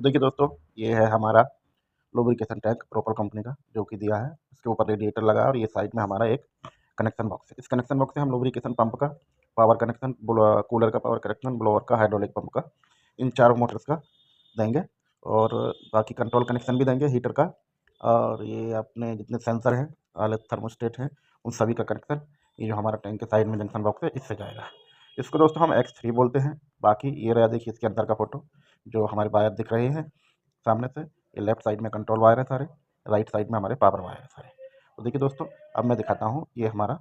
तो देखिए दोस्तों, ये है हमारा लुब्रिकेशन टैंक प्रोपर कंपनी का जो कि दिया है। इसके ऊपर रेडिएटर लगा है और ये साइड में हमारा एक कनेक्शन बॉक्स है। इस कनेक्शन बॉक्स से हम लुब्रिकेशन पंप का पावर कनेक्शन, कूलर का पावर कनेक्शन, ब्लोअर का, हाइड्रोलिक पंप का, इन चारों मोटर्स का देंगे। और बाकी कंट्रोल कनेक्शन भी देंगे हीटर का, और ये अपने जितने सेंसर हैं, अलग थर्मोस्टेट हैं, उन सभी का कनेक्शन ये जो हमारा टैंक के साइड में जंक्शन बॉक्स है इससे जाएगा। इसको दोस्तों हम X3 बोलते हैं। बाकी ये रहा, देखिए इसके अंदर का फोटो जो हमारे वायर दिख रहे हैं सामने से। ये लेफ्ट साइड में कंट्रोल वायर है सारे, राइट साइड में हमारे पावर वायर है सारे। तो देखिए दोस्तों, अब मैं दिखाता हूँ, ये हमारा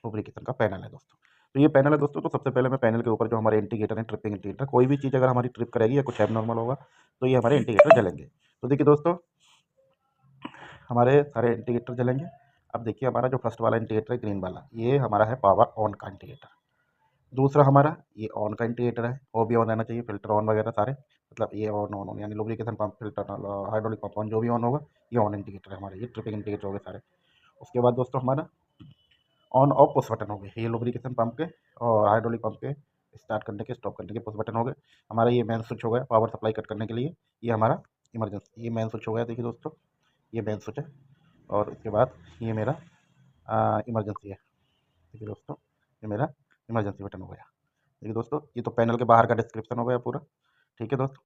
लुब्रिकेशन का पैनल है दोस्तों। तो ये पैनल है दोस्तों। तो सबसे पहले मैं पैनल के ऊपर जो हमारे इंडिकेटर है, ट्रिपिंग इंडिकेटर, कोई भी चीज़ अगर हमारी ट्रिप करेगी या कुछ एबनॉर्मल होगा तो ये हमारे इंडिकेटर जलेंगे। तो देखिए दोस्तों, हमारे सारे इंडिकेटर जलेंगे। अब देखिए हमारा जो फर्स्ट वाला इंडिकेटर है ग्रीन वाला, ये हमारा है पावर ऑन का इंडिकेटर। दूसरा हमारा ये ऑन का इंडिकेटर है, वो भी ऑन रहना चाहिए, फिल्टर ऑन वगैरह सारे, मतलब ये ऑन ऑन ऑन, यानी lubrication pump, filter, hydraulic pump on, जो भी ऑन होगा ये ऑन इंडिकेटर है हमारे, ये ट्रिपिंग इंडिकेटर हो गए सारे। उसके बाद दोस्तों हमारा ऑन ऑफ पुश बटन हो गए, ये लुब्रिकेशन पंप के और हाइड्रोलिक पंप के स्टार्ट करने के, स्टॉप करने के पुश बटन हो गए। हमारा ये मेन स्विच हो गया पावर सप्लाई कट करने के लिए, ये हमारा इमरजेंसी, ये मेन स्विच हो गया। देखिए दोस्तों, ये मेन स्विच है। और इसके बाद ये मेरा इमरजेंसी है। देखिए दोस्तों, ये मेरा इमरजेंसी बटन हो गया। देखिए दोस्तों, ये तो पैनल के बाहर का डिस्क्रिप्शन हो गया पूरा। ठीक है दोस्तों,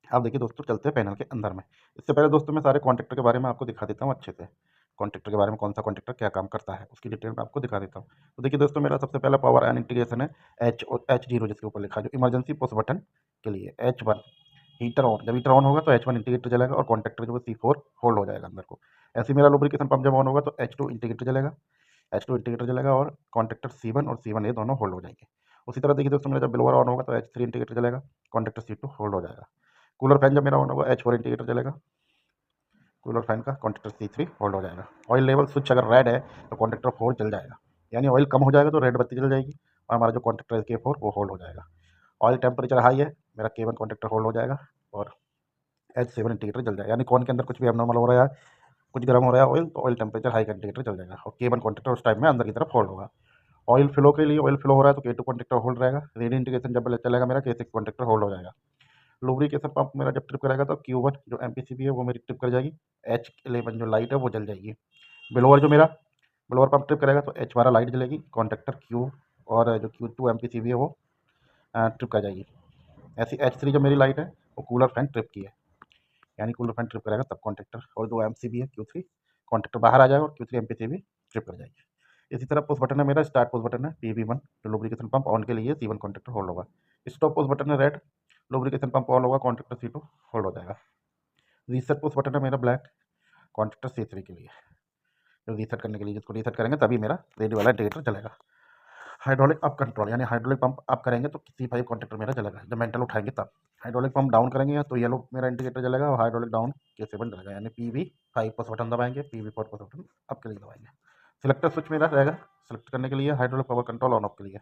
अब देखिए दोस्तों, चलते हैं पैनल के अंदर में। इससे पहले दोस्तों मैं सारे कॉन्ट्रैक्टर के बारे में आपको दिखा देता हूँ अच्छे से। कॉन्ट्रैक्टर के बारे में, कौन सा कॉन्ट्रैक्टर क्या काम करता है, उसकी डिटेल में आपको दिखा देता हूँ। तो देखिए दोस्तों, मेरा सबसे पहला पावर एंड इंटीग्रेशन है H0, जिसके ऊपर लिखा है जो इमरजेंसी पुश बटन के लिए H1। हीटर ऑन, जब हीटर ऑन होगा तो H1 इंटीग्रेटर जलेगा और कॉन्ट्रैक्टर जो है C4 होल्ड हो जाएगा अंदर को। ऐसे ही मेरा लुब्रिकेशन पंप जब ऑन होगा तो H2 इंटीग्रेटर जलेगा, H2 इंटीग्रेटर जलेगा और कॉन्ट्रैक्टर C1 और C1 ये दोनों होल्ड हो जाएंगे। उसी तरह देखिए दोस्तों, मेरा जब ब्लोअर ऑन होगा तो H3 इंटीग्रेटर जलेगा, कॉन्ट्रैक्टर C2 होल्ड हो जाएगा। कूलर फैन जब मेरा ऑन होगा H4 इंडिकेटर चलेगा, कूलर फैन का कॉन्ट्रैक्टर C3 होल्ड हो जाएगा। ऑयल लेवल स्विच अगर रेड है तो कॉन्ट्रैक्टर 4 जल जाएगा, यानी ऑयल कम हो जाएगा तो रेड बत्ती जल जाएगी और हमारा जो कॉन्ट्रैक्टर है K4 वो होल्ड हो जाएगा। ऑयल टेम्परेचर हाई है, मेरा K1 कॉन्ट्रैक्टर होल्ड हो जाएगा और H7 इंडिकेटर जल जाएगा, यानी कौन के अंदर कुछ भी अबनॉर्मल हो रहा है, कुछ गर्म हो रहा है ऑयल, तो ऑयल टेम्परेचर हाई का इंडिकेटर चल जाएगा और K1 कॉन्ट्रैक्टर उस टाइम में अंदर की तरफ होल्ड होगा। ऑयल फ्लो के लिए, ऑयल फ्लो हो रहा है तो K2 कॉन्ट्रैक्टर होल्ड रहेगा। रेडी इंडिकेशन जब चलेगा मेरा K6 कॉन्ट्रैक्टर होल्ड हो जाएगा। लुब्रिकेशन पंप मेरा जब ट्रिप करेगा तो Q1 जो MPCB है वो मेरी ट्रिप कर जाएगी, H11 जो लाइट है वो जल जाएगी। ब्लोअर जो मेरा ब्लोअर पंप ट्रिप करेगा तो H12 लाइट जलेगी, कॉन्ट्रैक्टर Q और जो Q2 MPCB है वो ट्रिप कर जाएगी। ऐसी H3 जो मेरी लाइट है वो कूलर फैन ट्रिप की है, यानी कूलर फैन ट्रिप करेगा तब कॉन्ट्रैक्टर और जो MCB है Q3 कॉन्ट्रैक्टर बाहर आ जाएगा और Q3 MPCB ट्रिप कर जाएगी। इसी तरह पुश बटन है मेरा, स्टार्ट पुश बटन है PB1 जो लुब्रिकेशन पंप ऑन के लिए C1 कॉन्ट्रैक्टर होल्ड होगा। स्टॉप पुश बटन है रेड, लुब्रिकेशन पंप ऑन होगा, कॉन्ट्रैक्टर C2 होल्ड हो जाएगा। रीसेट पुश बटन है मेरा ब्लैक, कॉन्ट्रैक्टर C3 के लिए, जो रीसेट करने के लिए, जिसको रीसेट करेंगे तभी मेरा रेडी वाला इंडिकेटर चलेगा। हाइड्रोलिक अप कंट्रोल, यानी हाइड्रोलिक पंप अप करेंगे तो C5 कॉन्ट्रैक्टर मेरा चलेगा, जब मेंटल उठाएंगे तब। हाइड्रोलिक पंप डाउन करेंगे तो येलो मेरा इंडिकेटर चलेगा और हाइड्रोलिक डाउन K7 चलेगा, यानी PB5 पुश बटन दबाएंगे, PB4 पुश बटन अप के लिए दबाएंगे। सिलेक्टर स्विच मेरा रहेगा सेलेक्ट करने के लिए, hydraulic power control on off के लिए।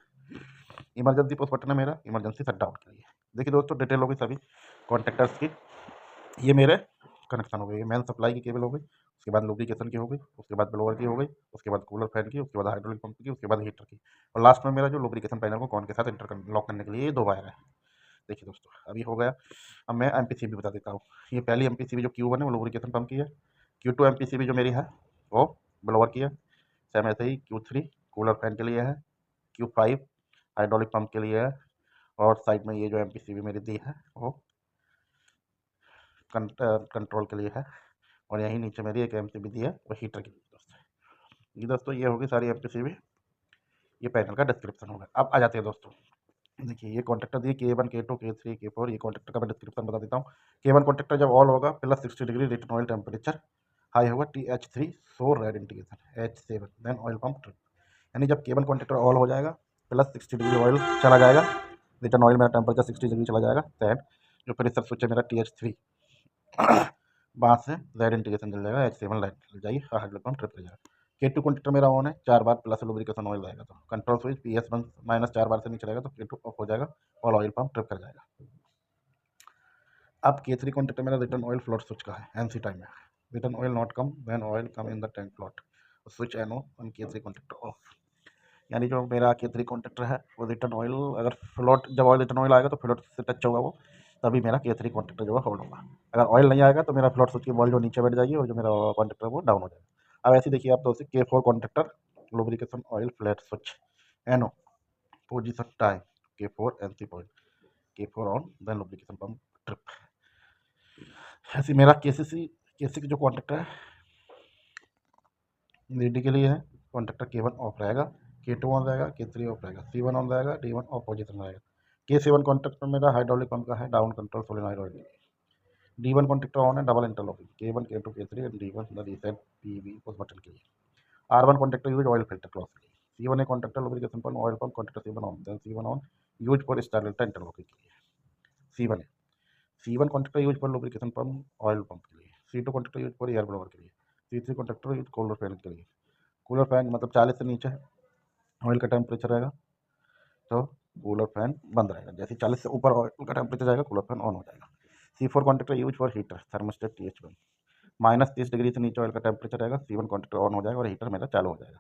इमरजेंसी पुश बटन है मेरा इमरजेंसी शट डाउन के लिए। देखिए दोस्तों, डिटेल होगी सभी कॉन्ट्रैक्टर्स की। ये मेरे कनेक्शन हो गए, ये मेन सप्लाई की केबल हो गई, उसके बाद लुब्रिकेशन की हो गई, उसके बाद ब्लोअर की हो गई, उसके बाद कूलर फैन की, उसके बाद हाइड्रोलिक पंप की, उसके बाद हीटर की, और लास्ट में मेरा जो लुब्रिकेशन पैनल को कॉन के साथ इंटर लॉक करने के लिए ये 2 वायर है। देखिए दोस्तों, अभी हो गया। अब मैं MPCB बता देता हूँ। ये पहली MPCB जो Q1 है वो लुब्रिकेशन पंप की है, Q2 MPCB जो मेरी है वो ब्लोअर की है, सेम ऐसे ही Q3 कूलर फैन के लिए है, Q5 हाइड्रोलिक पंप के लिए है, और साइड में ये जो MPCB मेरी दी है वो कंट्रोल के लिए है, और यहीं नीचे मेरी एक MCB दी है वो हीटर के लिए दोस्तों। ये दोस्तों, ये होगी सारी MPCB, ये पैनल का डिस्क्रिप्शन होगा। अब आ जाते हैं दोस्तों, देखिए ये कॉन्ट्रैक्टर दिए K1 K2 K3 K4, ये कॉन्ट्रैक्टर का मैं डिस्क्रिप्शन बता देता हूँ। K1 कॉन्ट्रैक्टर जब ऑल होगा plus 60 degree return oil temperature high होगा, TH3 so red indication, H7 then oil pump trip, यानी जब K1 कॉन्ट्रैक्टर ऑल हो जाएगा प्लस 60 डिग्री ऑयल चला जाएगा, रिटर्न ऑयल मेरा टेम्परेचर 60 डिग्री चला जाएगा, दैन जो प्रेशर स्विच है मेरा TH3 वहाँ से रेड इंडिकेशन चल जाएगा, H7 लाइट चल जाएगी, हाइड्रोलिक पंप ट्रिप हो जाएगा। K2 कॉन्ट्रैक्टर मेरा ऑन है, 4 बार प्लस लुब्रिकेशन ऑयल रहेगा तो कंट्रोल स्विच PS1 माइनस 4 बार से नहीं चलेगा तो K2 ऑफ हो जाएगा और ऑयल पंप ट्रिप कर जाएगा। अब K3 कॉन्ट्रैक्टर मेरा रिटर्न ऑयल फ्लोट स्विच का है, NC टाइम में, return oil not come when oil come in the tank float, switch NO on K3 contractor of, यानी जो मेरा K3 कॉन्ट्रैक्टर है वो रिटर्न ऑयल अगर फ्लोट, जब ऑयल रिटर्न ऑयल आएगा तो फ्लोट से टच होगा वो, तभी मेरा K3 कॉन्टैक्टर जो है होल्ड होगा। अगर ऑयल नहीं आएगा तो मेरा फ्लोट स्विच की बॉल जो नीचे बैठ जाएगी और जो मेरा कॉन्टैक्टर है वो डाउन हो जाएगा। अब ऐसे देखिए आप दोस्तों K4 contactor lubrication oil flat switch NO position time K4 NC point K4 on then lubrication pump trip. ऐसे मेरा K6 जो कॉन्टैक्टर है DD के लिए है, कॉन्टैक्टर K1 ऑफ रहेगा, K2 ऑन रहेगा, K3 ऑफ रहेगा, C1 ऑन रहेगा, D1 ऑफ पोजीशन रहेगा। K7 कॉन्टैक्टर मेरा हाइड्रोलिक पंप का है, down control solenoid oil. D1 contactor on है, double interlocking K1 K2 K3 and D1 the reset PV उस बटन के लिए। R1 contactor use oil filter clause के लिए। C1 a contactor lubrication pump oil pump contactor C1 on then C1 on use for star interlocking के लिए। C1 है, C1 contactor use for lubrication pump oil pump के लिए। C2 contactor use for air blower के लिए। C3 contactor use cooler fan के लिए। Cooler fan मतलब 40 से नीचे ऑयल का टेम्परेचर रहेगा तो कूलर फैन बंद रहेगा, जैसे 40 से ऊपर ऑयल का टेम्परेचर जाएगा कूलर फैन ऑन हो जाएगा। C4 contactor use for heater thermostat TH1 -30 degree से नीचे ऑयल का टेम्परेचर रहेगा, C1 कॉन्टैक्टर ऑन हो जाएगा और हीटर मेरा चालू हो जाएगा।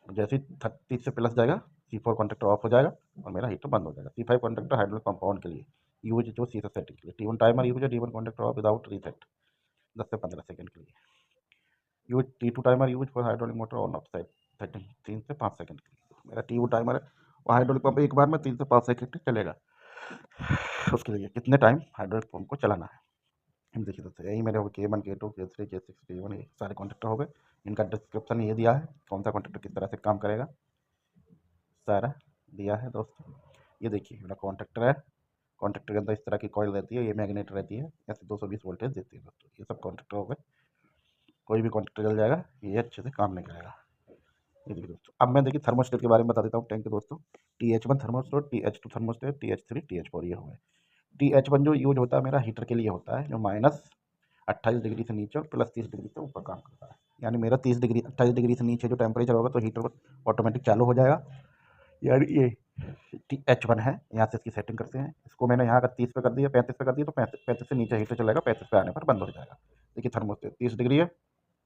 जैसे 30 से प्लस जाएगा C4 कॉन्टैक्टर ऑफ हो जाएगा और मेरा हीटर बंद हो जाएगा। C5 contactor hydraulic pump on के लिए यूज जो सीधा सेटिंग के लिए। T1 टाइमर यूज है, D1 contactor of without reset 10 से 15 सेकंड के लिए। Use T2 timer use for hydraulic motor on off setting 3 से 5 सेकंड के लिए। मेरा T2 टाइमर है और हाइड्रोलिक पंप एक बार में 3 से 5 सेकंड चलेगा। उसके लिए कितने टाइम हाइड्रोलिक पंप को चलाना है हम देखिए दोस्तों। यही मेरे हो K1 K2 K3 K6 K1 ये सारे कॉन्टैक्टर हो गए। इनका डिस्क्रिप्शन ये दिया है, कौन सा कॉन्टैक्टर किस तरह से काम करेगा सारा दिया है दोस्तों। ये देखिए मेरा कॉन्टैक्टर है, कॉन्टैक्टर के अंदर इस तरह की कॉइल रहती है, ये मैग्नेट रहती है, ऐसे 220 वोल्टेज देती है दोस्तों। ये सब कॉन्टैक्टर हो गए, कोई भी कॉन्टैक्टर जल जाएगा, ये अच्छे से काम नहीं करेगा। ये देखिए दोस्तों, अब मैं देखिए थर्मोस्टेट के बारे में बता देता हूँ टैंक के दोस्तों। TH1 thermostat, TH2 thermostat, TH3 TH4 ये हो गए। TH1 जो यूज होता है मेरा हीटर के लिए होता है, जो -28 डिग्री से नीचे और +30 डिग्री से ऊपर काम करता है। यानी मेरा 28 डिग्री से नीचे जो टेम्परेचर होगा तो हीटर ऑटोमेटिक चालू हो जाएगा। यार ये TH1 है, यहाँ से इसकी सेटिंग करते हैं। इसको मैंने यहाँ अगर 30 पे कर दिया, 35 पे कर दिया तो 35 से नीचे हीटर चलेगा, 35 पे आने पर बंद हो जाएगा। देखिए थर्मोस्टेट 30 डिग्री है,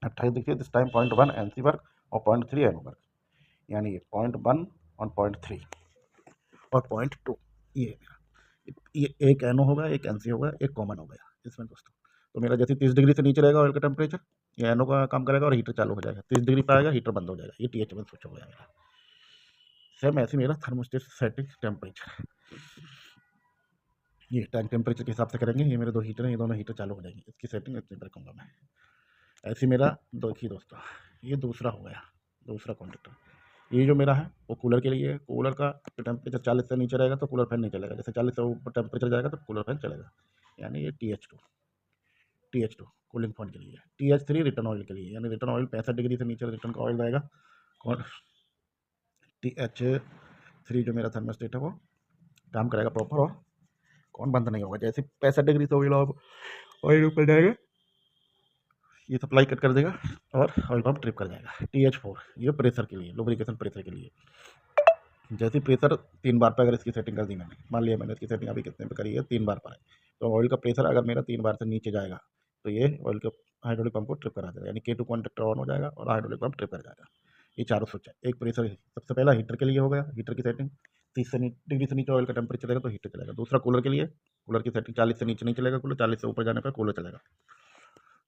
28 डिग्री है, दिस टाइम 0.1 NC वर्क और 0.3 NO वर्क, यानी ये 0.1 और 0.3 और 0.2 ये एक NO होगा, एक NC होगा, एक कॉमन हो गया इसमें दोस्तों। तो मेरा जैसे 30 डिग्री से नीचे रहेगा ऑयल का टेम्परेचर, ये NO का काम करेगा और हीटर चालू हो जाएगा। 30 डिग्री पे आएगा, हीटर बंद हो जाएगा। ये TH1 स्विच हो गया मेरा। सेम ऐसे मेरा थर्मोस्टेट सेटिंग टेम्परेचर, ये टैंक टेम्परेचर के हिसाब से करेंगे। ये मेरे 2 हीटर हैं, ये दोनों हीटर चालू हो जाएंगे। इसकी सेटिंग इतनी पर रखूँगा मैं। ऐसे मेरा देखिए दोस्तों, ये दूसरा हो गया, दूसरा कॉन्टैक्टर। ये जो मेरा है वो कूलर के लिए है। कूलर का टेम्परेचर 40 से नीचे रहेगा तो कूलर फैन नहीं चलेगा, जैसे 40 से ऊपर टेम्परेचर जाएगा तो कूलर फैन चलेगा। यानी ये TH2 कूलिंग फैन के लिए है। TH3 रिटर्न ऑयल के लिए, यानी रिटर्न ऑयल 65 डिग्री से नीचे रिटर्न का ऑयल रहेगा। और TH3 जो मेरा थर्मोस्टेट है वो काम करेगा प्रॉपर और कौन बंद नहीं होगा। जैसे 65 डिग्री से ऑयल ऊपर जाएगा, ये सप्लाई कट कर देगा और ऑयल पंप ट्रिप कर जाएगा। TH4 ये प्रेशर के लिए, लुब्रिकेशन प्रेशर के लिए। जैसे प्रेशर 3 बार पर अगर इसकी सेटिंग कर दी मैंने, मान लिया मैंने इसकी सेटिंग अभी कितने पे करी है, 3 बार पर है, तो ऑयल का प्रेशर अगर मेरा 3 बार से नीचे जाएगा तो ये ऑयल के हाइड्रोलिक पंप को ट्रिप करा देगा, यानी K2 कॉन्टैक्टर ऑन हो जाएगा और हाइड्रोलिक पंप ट्रिप कर जाएगा। ये चारों स्विच है। एक प्रेशर सबसे पहला हीटर के लिए हो गया, हीटर की सेटिंग 30 डिग्री से नीचे ऑयल का टेम्परेचर चलेगा तो हीटर चलेगा। दूसरा कूलर के लिए, कूलर की सेटिंग 40 से नीचे नहीं चलेगा कूलर, 40 से ऊपर जाने पर कूलर चलेगा।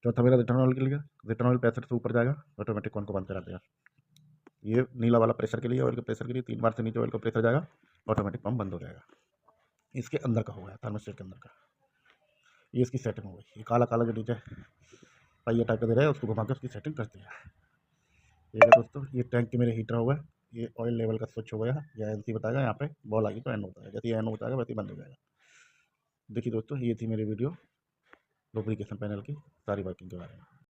चौथा मेरा रिटर्न ऑयल के लिए, रिटर्न ऑयल 65 से ऊपर जाएगा ऑटोमेटिक कौन को बंद करा देगा। ये नीला वाला प्रेशर के लिए, ऑयल के प्रेशर के लिए 3 बार से नीचे ऑयल का प्रेशर जाएगा, ऑटोमेटिक पंप बंद हो जाएगा। इसके अंदर का हो गया थर्मोस्टेट के अंदर का, ये इसकी सेटिंग हो गई। ये काला काला जो नीचे पहिया टाइप का दे रहा है उसको घुमा के उसकी सेटिंग करती है। ठीक है दोस्तों, ये टैंक के मेरे हीटर हो गए। ये ऑयल लेवल का स्विच हो गया, या NC बताएगा, यहाँ पे बॉल आएगी तो NO बताएगा, जैसे ये NO बताएगा वैसे ही बंद हो जाएगा। देखिए दोस्तों, ये थी मेरी वीडियो लुब्रिकेशन पैनल की सारी वर्किंग के बारे में।